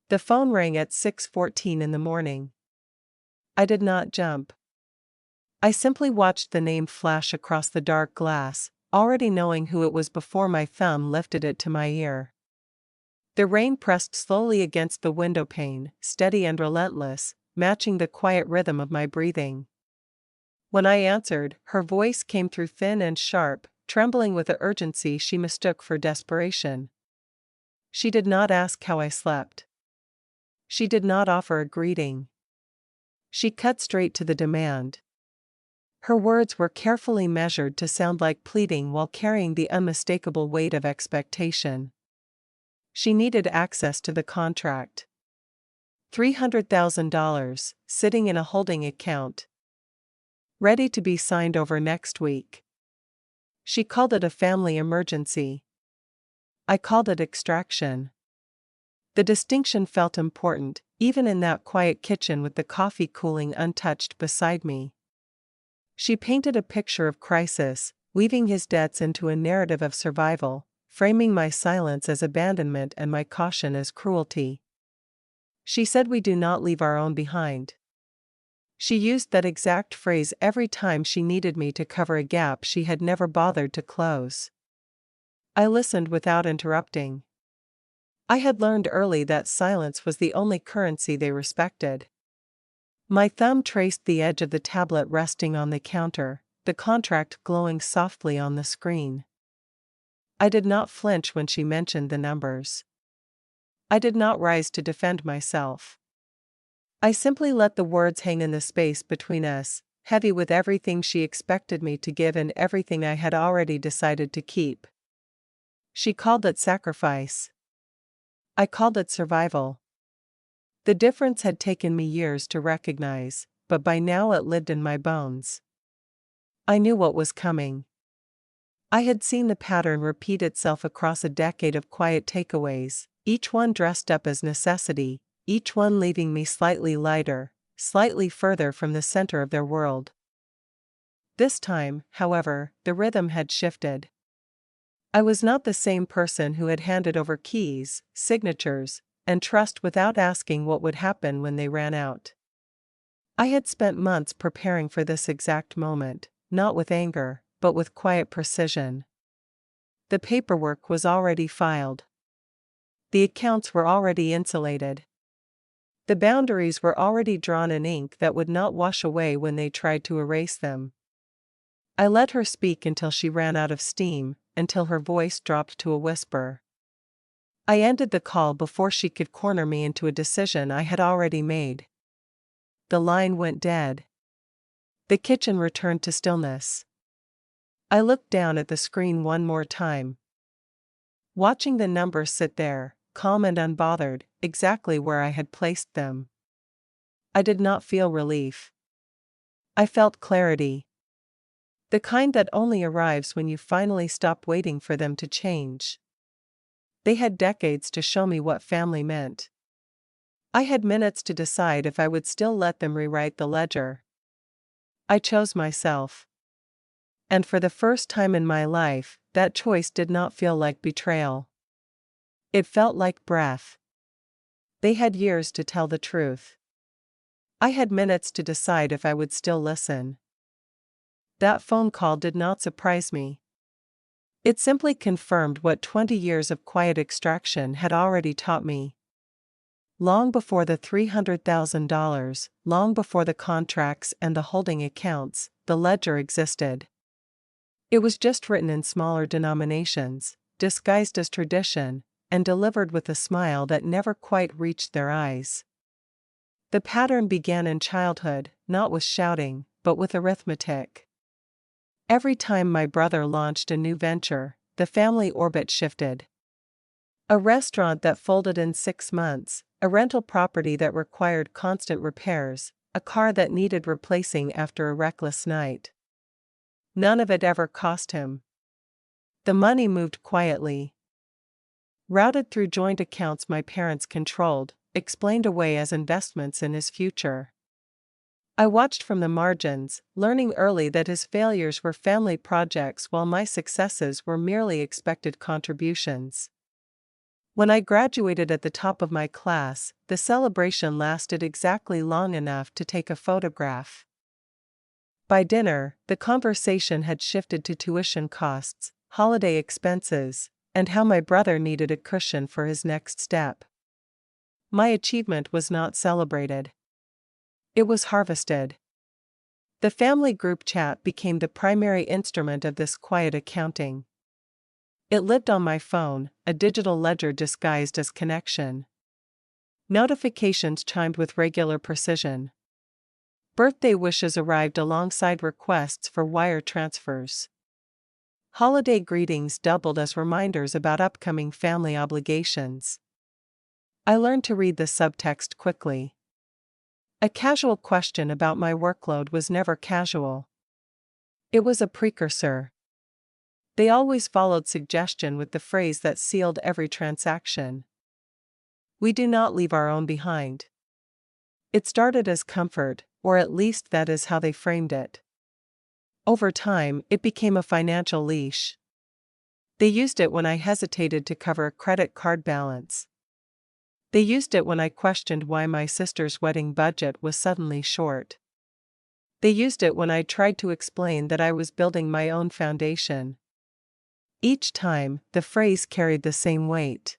The phone rang at 6:14 in the morning. I did not jump. I simply watched the name flash across the dark glass, already knowing who it was before my thumb lifted it to my ear. The rain pressed slowly against the window pane, steady and relentless, matching the quiet rhythm of my breathing. When I answered, her voice came through thin and sharp, trembling with the urgency she mistook for desperation. She did not ask how I slept. She did not offer a greeting. She cut straight to the demand. Her words were carefully measured to sound like pleading while carrying the unmistakable weight of expectation. She needed access to the contract. $300,000, sitting in a holding account. Ready to be signed over next week. She called it a family emergency. I called it extraction. The distinction felt important, even in that quiet kitchen with the coffee cooling untouched beside me. She painted a picture of crisis, weaving his debts into a narrative of survival, framing my silence as abandonment and my caution as cruelty. She said we do not leave our own behind. She used that exact phrase every time she needed me to cover a gap she had never bothered to close. I listened without interrupting. I had learned early that silence was the only currency they respected. My thumb traced the edge of the tablet resting on the counter, the contract glowing softly on the screen. I did not flinch when she mentioned the numbers. I did not rise to defend myself. I simply let the words hang in the space between us, heavy with everything she expected me to give and everything I had already decided to keep. She called it sacrifice. I called it survival. The difference had taken me years to recognize, but by now it lived in my bones. I knew what was coming. I had seen the pattern repeat itself across a decade of quiet takeaways, each one dressed up as necessity, each one leaving me slightly lighter, slightly further from the center of their world. This time, however, the rhythm had shifted. I was not the same person who had handed over keys, signatures, and trust without asking what would happen when they ran out. I had spent months preparing for this exact moment, not with anger, but with quiet precision. The paperwork was already filed. The accounts were already insulated. The boundaries were already drawn in ink that would not wash away when they tried to erase them. I let her speak until she ran out of steam, until her voice dropped to a whisper. I ended the call before she could corner me into a decision I had already made. The line went dead. The kitchen returned to stillness. I looked down at the screen one more time. Watching the numbers sit there, calm and unbothered, exactly where I had placed them. I did not feel relief. I felt clarity. The kind that only arrives when you finally stop waiting for them to change. They had decades to show me what family meant. I had minutes to decide if I would still let them rewrite the ledger. I chose myself. And for the first time in my life, that choice did not feel like betrayal. It felt like breath. They had years to tell the truth. I had minutes to decide if I would still listen. That phone call did not surprise me. It simply confirmed what 20 years of quiet extraction had already taught me. Long before the $300,000, long before the contracts and the holding accounts, the ledger existed. It was just written in smaller denominations, disguised as tradition, and delivered with a smile that never quite reached their eyes. The pattern began in childhood, not with shouting, but with arithmetic. Every time my brother launched a new venture, the family orbit shifted. A restaurant that folded in 6 months, a rental property that required constant repairs, a car that needed replacing after a reckless night. None of it ever cost him. The money moved quietly. Routed through joint accounts my parents controlled, explained away as investments in his future. I watched from the margins, learning early that his failures were family projects while my successes were merely expected contributions. When I graduated at the top of my class, the celebration lasted exactly long enough to take a photograph. By dinner, the conversation had shifted to tuition costs, holiday expenses, and how my brother needed a cushion for his next step. My achievement was not celebrated. It was harvested. The family group chat became the primary instrument of this quiet accounting. It lived on my phone, a digital ledger disguised as connection. Notifications chimed with regular precision. Birthday wishes arrived alongside requests for wire transfers. Holiday greetings doubled as reminders about upcoming family obligations. I learned to read the subtext quickly. A casual question about my workload was never casual. It was a precursor. They always followed suggestion with the phrase that sealed every transaction. We do not leave our own behind. It started as comfort, or at least that is how they framed it. Over time, it became a financial leash. They used it when I hesitated to cover a credit card balance. They used it when I questioned why my sister's wedding budget was suddenly short. They used it when I tried to explain that I was building my own foundation. Each time, the phrase carried the same weight.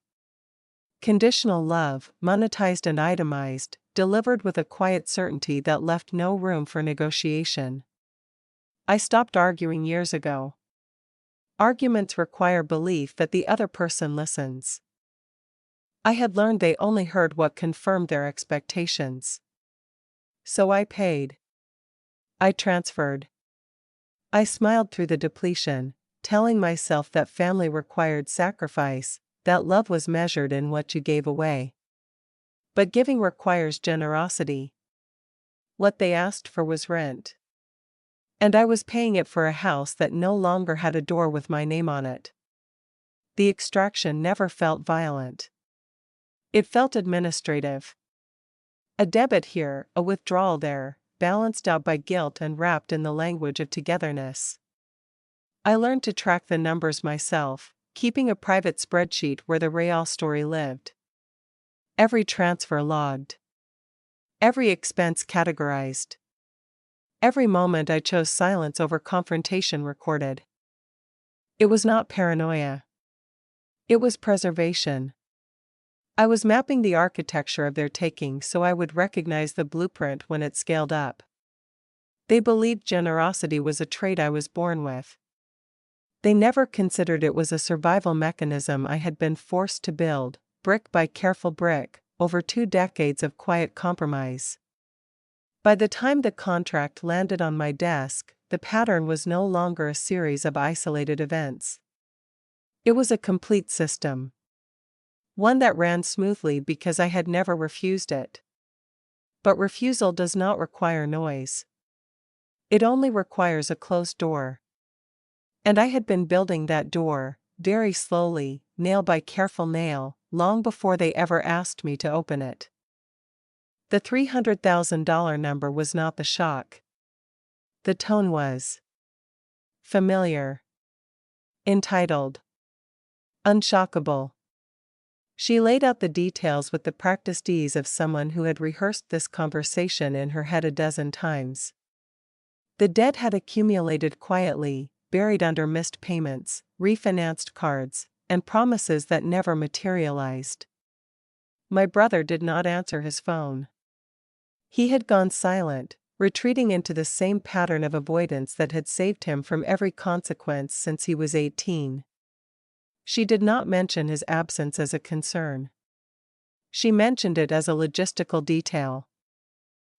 Conditional love, monetized and itemized, delivered with a quiet certainty that left no room for negotiation. I stopped arguing years ago. Arguments require belief that the other person listens. I had learned they only heard what confirmed their expectations. So I paid. I transferred. I smiled through the depletion, telling myself that family required sacrifice, that love was measured in what you gave away. But giving requires generosity. What they asked for was rent. And I was paying it for a house that no longer had a door with my name on it. The extraction never felt violent. It felt administrative. A debit here, a withdrawal there, balanced out by guilt and wrapped in the language of togetherness. I learned to track the numbers myself, keeping a private spreadsheet where the real story lived. Every transfer logged. Every expense categorized. Every moment I chose silence over confrontation recorded. It was not paranoia. It was preservation. I was mapping the architecture of their taking so I would recognize the blueprint when it scaled up. They believed generosity was a trait I was born with. They never considered it was a survival mechanism I had been forced to build, brick by careful brick, over 2 decades of quiet compromise. By the time the contract landed on my desk, the pattern was no longer a series of isolated events. It was a complete system. One that ran smoothly because I had never refused it. But refusal does not require noise. It only requires a closed door. And I had been building that door, very slowly, nail by careful nail, long before they ever asked me to open it. The $300,000 number was not the shock. The tone was familiar, entitled, unshockable. She laid out the details with the practiced ease of someone who had rehearsed this conversation in her head a dozen times. The debt had accumulated quietly, buried under missed payments, refinanced cards, and promises that never materialized. My brother did not answer his phone. He had gone silent, retreating into the same pattern of avoidance that had saved him from every consequence since he was 18. She did not mention his absence as a concern. She mentioned it as a logistical detail.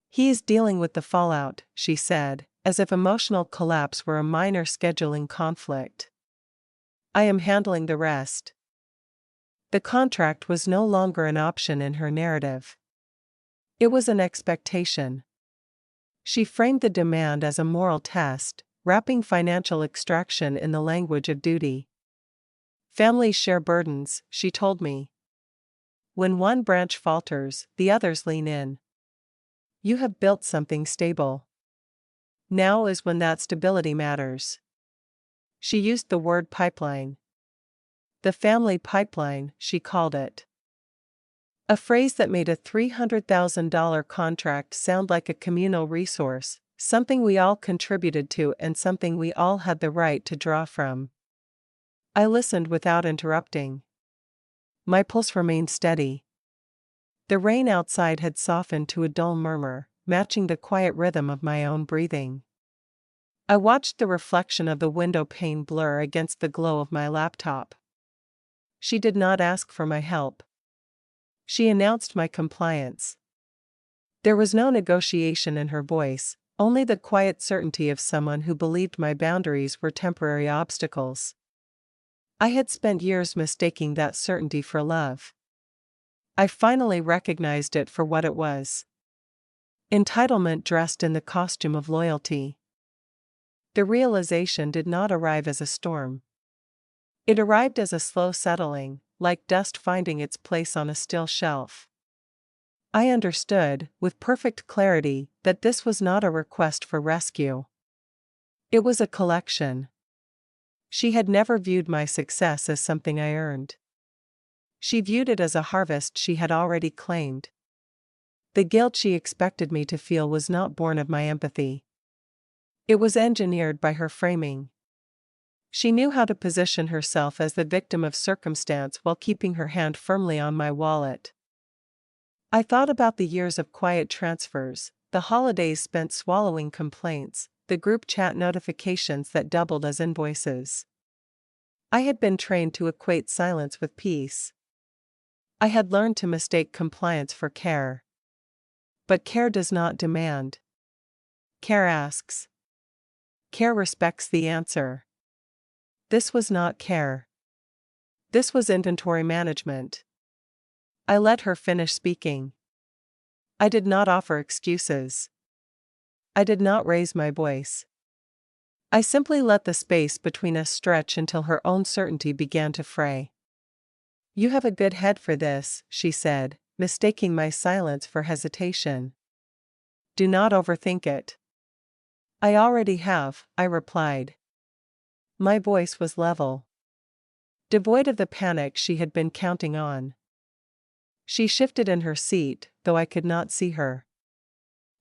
He is dealing with the fallout, she said, as if emotional collapse were a minor scheduling conflict. I am handling the rest. The contract was no longer an option in her narrative. It was an expectation. She framed the demand as a moral test, wrapping financial extraction in the language of duty. Families share burdens, she told me. When one branch falters, the others lean in. You have built something stable. Now is when that stability matters. She used the word pipeline. The family pipeline, she called it. A phrase that made a $300,000 contract sound like a communal resource, something we all contributed to and something we all had the right to draw from. I listened without interrupting. My pulse remained steady. The rain outside had softened to a dull murmur, matching the quiet rhythm of my own breathing. I watched the reflection of the window pane blur against the glow of my laptop. She did not ask for my help. She announced my compliance. There was no negotiation in her voice, only the quiet certainty of someone who believed my boundaries were temporary obstacles. I had spent years mistaking that certainty for love. I finally recognized it for what it was. Entitlement dressed in the costume of loyalty. The realization did not arrive as a storm. It arrived as a slow settling, like dust finding its place on a still shelf. I understood, with perfect clarity, that this was not a request for rescue. It was a collection. She had never viewed my success as something I earned. She viewed it as a harvest she had already claimed. The guilt she expected me to feel was not born of my empathy. It was engineered by her framing. She knew how to position herself as the victim of circumstance while keeping her hand firmly on my wallet. I thought about the years of quiet transfers, the holidays spent swallowing complaints, the group chat notifications that doubled as invoices. I had been trained to equate silence with peace. I had learned to mistake compliance for care. But care does not demand. Care asks. Care respects the answer. This was not care. This was inventory management. I let her finish speaking. I did not offer excuses. I did not raise my voice. I simply let the space between us stretch until her own certainty began to fray. "You have a good head for this," she said, mistaking my silence for hesitation. "Do not overthink it." "I already have," I replied. My voice was level, devoid of the panic she had been counting on. She shifted in her seat, though I could not see her.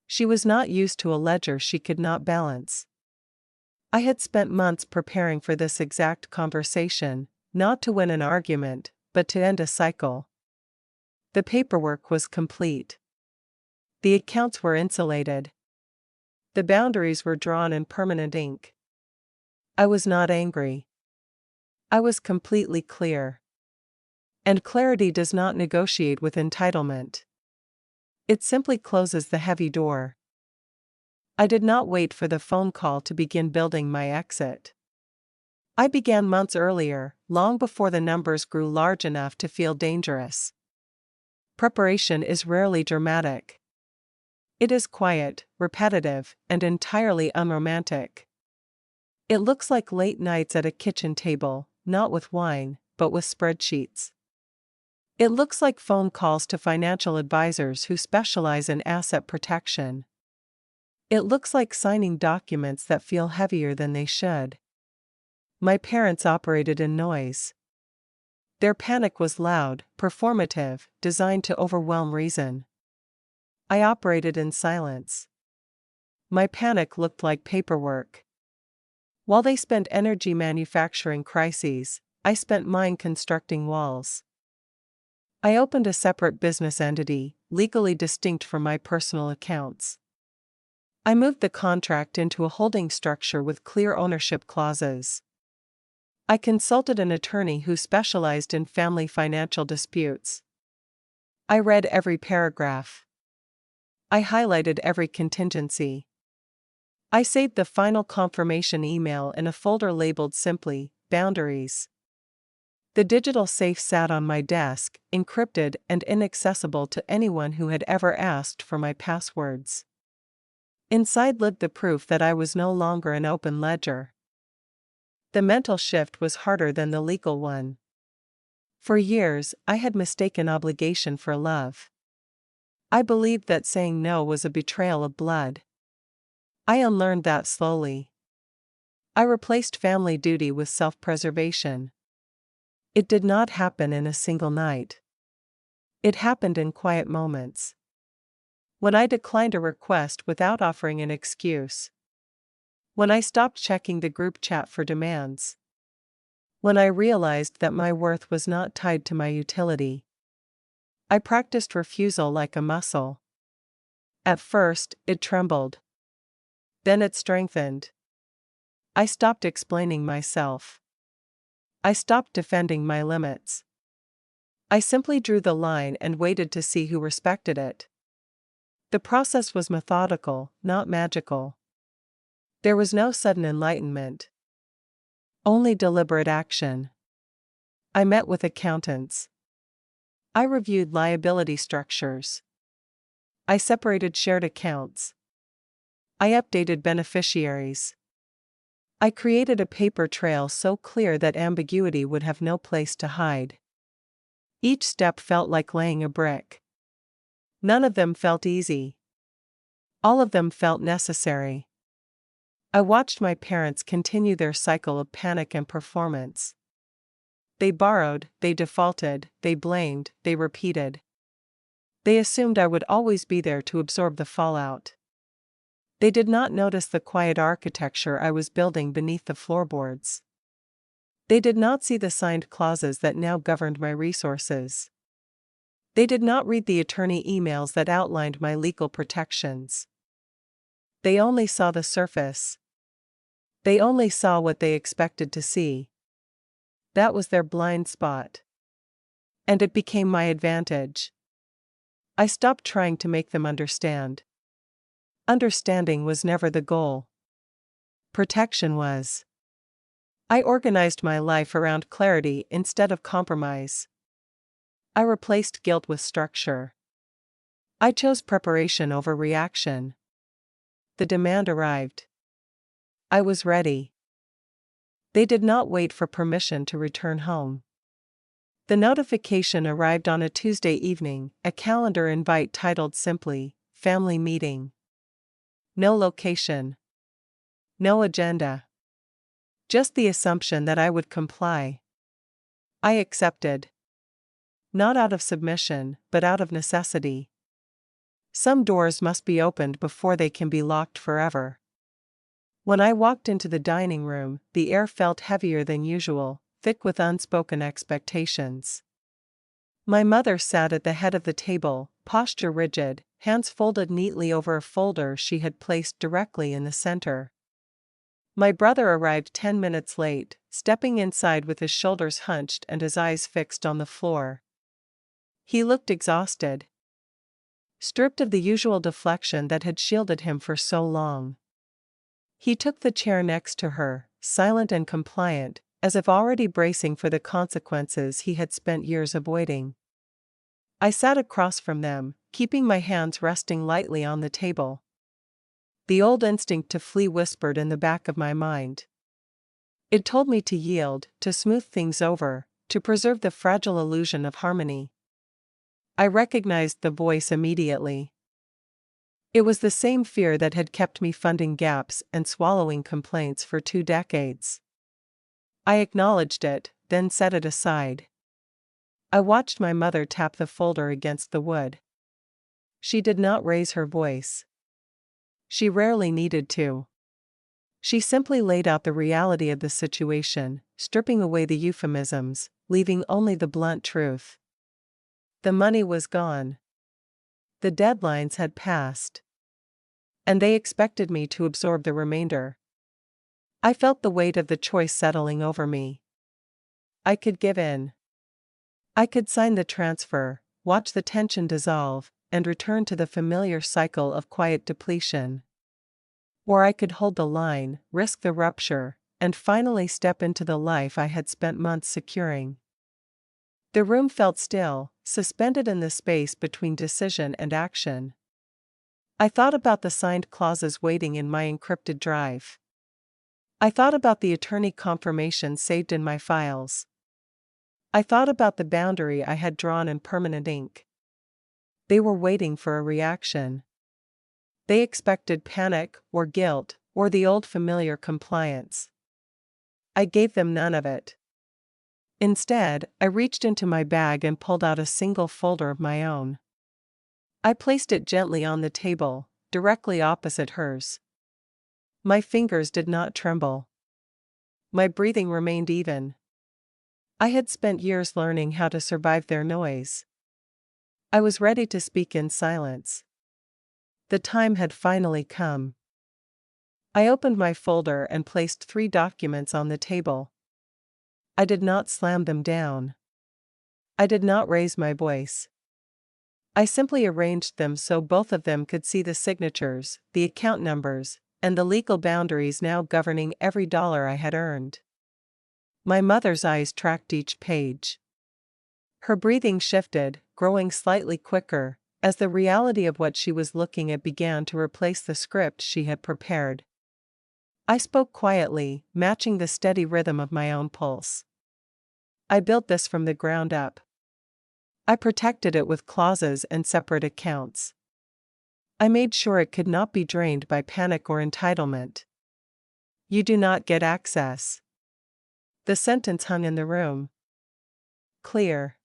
She was not used to a ledger she could not balance. I had spent months preparing for this exact conversation, not to win an argument, but to end a cycle. The paperwork was complete. The accounts were insulated. The boundaries were drawn in permanent ink. I was not angry. I was completely clear. And clarity does not negotiate with entitlement. It simply closes the heavy door. I did not wait for the phone call to begin building my exit. I began months earlier, long before the numbers grew large enough to feel dangerous. Preparation is rarely dramatic. It is quiet, repetitive, and entirely unromantic. It looks like late nights at a kitchen table, not with wine, but with spreadsheets. It looks like phone calls to financial advisors who specialize in asset protection. It looks like signing documents that feel heavier than they should. My parents operated in noise. Their panic was loud, performative, designed to overwhelm reason. I operated in silence. My panic looked like paperwork. While they spent energy manufacturing crises, I spent mine constructing walls. I opened a separate business entity, legally distinct from my personal accounts. I moved the contract into a holding structure with clear ownership clauses. I consulted an attorney who specialized in family financial disputes. I read every paragraph. I highlighted every contingency. I saved the final confirmation email in a folder labeled simply, "Boundaries." The digital safe sat on my desk, encrypted and inaccessible to anyone who had ever asked for my passwords. Inside lived the proof that I was no longer an open ledger. The mental shift was harder than the legal one. For years, I had mistaken obligation for love. I believed that saying no was a betrayal of blood. I unlearned that slowly. I replaced family duty with self-preservation. It did not happen in a single night. It happened in quiet moments. When I declined a request without offering an excuse. When I stopped checking the group chat for demands. When I realized that my worth was not tied to my utility. I practiced refusal like a muscle. At first, it trembled. Then it strengthened. I stopped explaining myself. I stopped defending my limits. I simply drew the line and waited to see who respected it. The process was methodical, not magical. There was no sudden enlightenment. Only deliberate action. I met with accountants. I reviewed liability structures. I separated shared accounts. I updated beneficiaries. I created a paper trail so clear that ambiguity would have no place to hide. Each step felt like laying a brick. None of them felt easy. All of them felt necessary. I watched my parents continue their cycle of panic and performance. They borrowed, they defaulted, they blamed, they repeated. They assumed I would always be there to absorb the fallout. They did not notice the quiet architecture I was building beneath the floorboards. They did not see the signed clauses that now governed my resources. They did not read the attorney emails that outlined my legal protections. They only saw the surface. They only saw what they expected to see. That was their blind spot. And it became my advantage. I stopped trying to make them understand. Understanding was never the goal. Protection was. I organized my life around clarity instead of compromise. I replaced guilt with structure. I chose preparation over reaction. The demand arrived. I was ready. They did not wait for permission to return home. The notification arrived on a Tuesday evening, a calendar invite titled simply, "Family Meeting." No location. No agenda. Just the assumption that I would comply. I accepted. Not out of submission, but out of necessity. Some doors must be opened before they can be locked forever. When I walked into the dining room, the air felt heavier than usual, thick with unspoken expectations. My mother sat at the head of the table, posture rigid, hands folded neatly over a folder she had placed directly in the center. My brother arrived 10 minutes late, stepping inside with his shoulders hunched and his eyes fixed on the floor. He looked exhausted. Stripped of the usual deflection that had shielded him for so long. He took the chair next to her, silent and compliant, as if already bracing for the consequences he had spent years avoiding. I sat across from them, keeping my hands resting lightly on the table. The old instinct to flee whispered in the back of my mind. It told me to yield, to smooth things over, to preserve the fragile illusion of harmony. I recognized the voice immediately. It was the same fear that had kept me funding gaps and swallowing complaints for 2 decades. I acknowledged it, then set it aside. I watched my mother tap the folder against the wood. She did not raise her voice. She rarely needed to. She simply laid out the reality of the situation, stripping away the euphemisms, leaving only the blunt truth. The money was gone. The deadlines had passed. And they expected me to absorb the remainder. I felt the weight of the choice settling over me. I could give in. I could sign the transfer, watch the tension dissolve, and return to the familiar cycle of quiet depletion. Or I could hold the line, risk the rupture, and finally step into the life I had spent months securing. The room felt still, suspended in the space between decision and action. I thought about the signed clauses waiting in my encrypted drive. I thought about the attorney confirmation saved in my files. I thought about the boundary I had drawn in permanent ink. They were waiting for a reaction. They expected panic, or guilt, or the old familiar compliance. I gave them none of it. Instead, I reached into my bag and pulled out a single folder of my own. I placed it gently on the table, directly opposite hers. My fingers did not tremble. My breathing remained even. I had spent years learning how to survive their noise. I was ready to speak in silence. The time had finally come. I opened my folder and placed 3 documents on the table. I did not slam them down. I did not raise my voice. I simply arranged them so both of them could see the signatures, the account numbers, and the legal boundaries now governing every dollar I had earned. My mother's eyes tracked each page. Her breathing shifted, growing slightly quicker, as the reality of what she was looking at began to replace the script she had prepared. I spoke quietly, matching the steady rhythm of my own pulse. I built this from the ground up. I protected it with clauses and separate accounts. I made sure it could not be drained by panic or entitlement. You do not get access. The sentence hung in the room. Clear.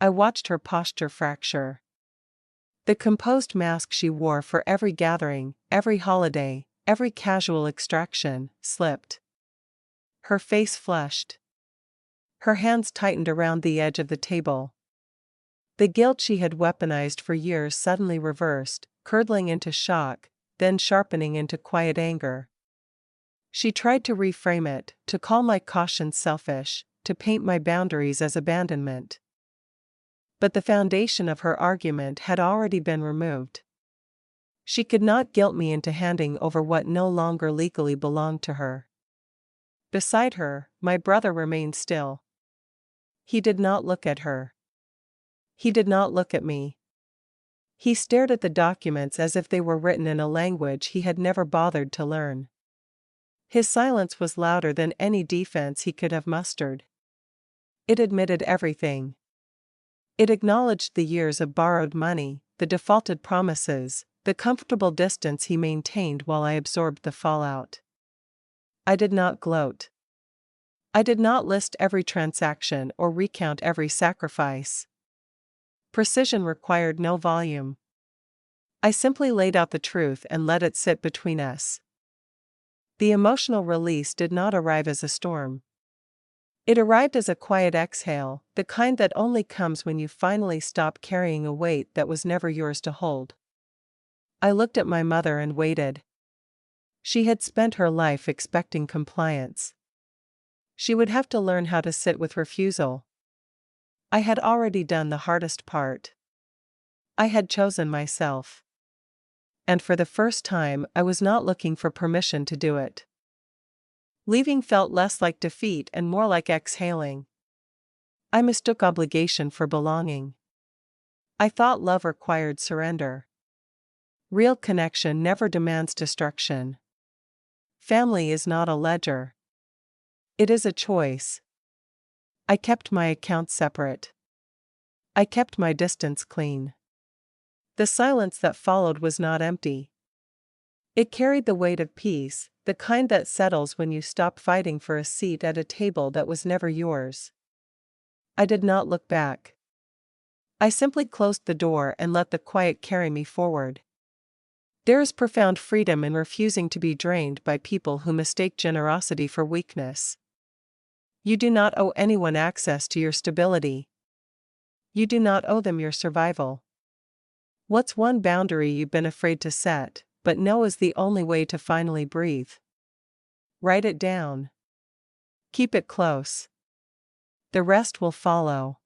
I watched her posture fracture. The composed mask she wore for every gathering, every holiday, every casual extraction, slipped. Her face flushed. Her hands tightened around the edge of the table. The guilt she had weaponized for years suddenly reversed, curdling into shock, then sharpening into quiet anger. She tried to reframe it, to call my caution selfish, to paint my boundaries as abandonment. But the foundation of her argument had already been removed. She could not guilt me into handing over what no longer legally belonged to her. Beside her, my brother remained still. He did not look at her. He did not look at me. He stared at the documents as if they were written in a language he had never bothered to learn. His silence was louder than any defense he could have mustered. It admitted everything. It acknowledged the years of borrowed money, the defaulted promises, the comfortable distance he maintained while I absorbed the fallout. I did not gloat. I did not list every transaction or recount every sacrifice. Precision required no volume. I simply laid out the truth and let it sit between us. The emotional release did not arrive as a storm. It arrived as a quiet exhale, the kind that only comes when you finally stop carrying a weight that was never yours to hold. I looked at my mother and waited. She had spent her life expecting compliance. She would have to learn how to sit with refusal. I had already done the hardest part. I had chosen myself. And for the first time, I was not looking for permission to do it. Leaving felt less like defeat and more like exhaling. I mistook obligation for belonging. I thought love required surrender. Real connection never demands destruction. Family is not a ledger. It is a choice. I kept my accounts separate. I kept my distance clean. The silence that followed was not empty. It carried the weight of peace, the kind that settles when you stop fighting for a seat at a table that was never yours. I did not look back. I simply closed the door and let the quiet carry me forward. There is profound freedom in refusing to be drained by people who mistake generosity for weakness. You do not owe anyone access to your stability. You do not owe them your survival. What's one boundary you've been afraid to set, but know is the only way to finally breathe? Write it down. Keep it close. The rest will follow.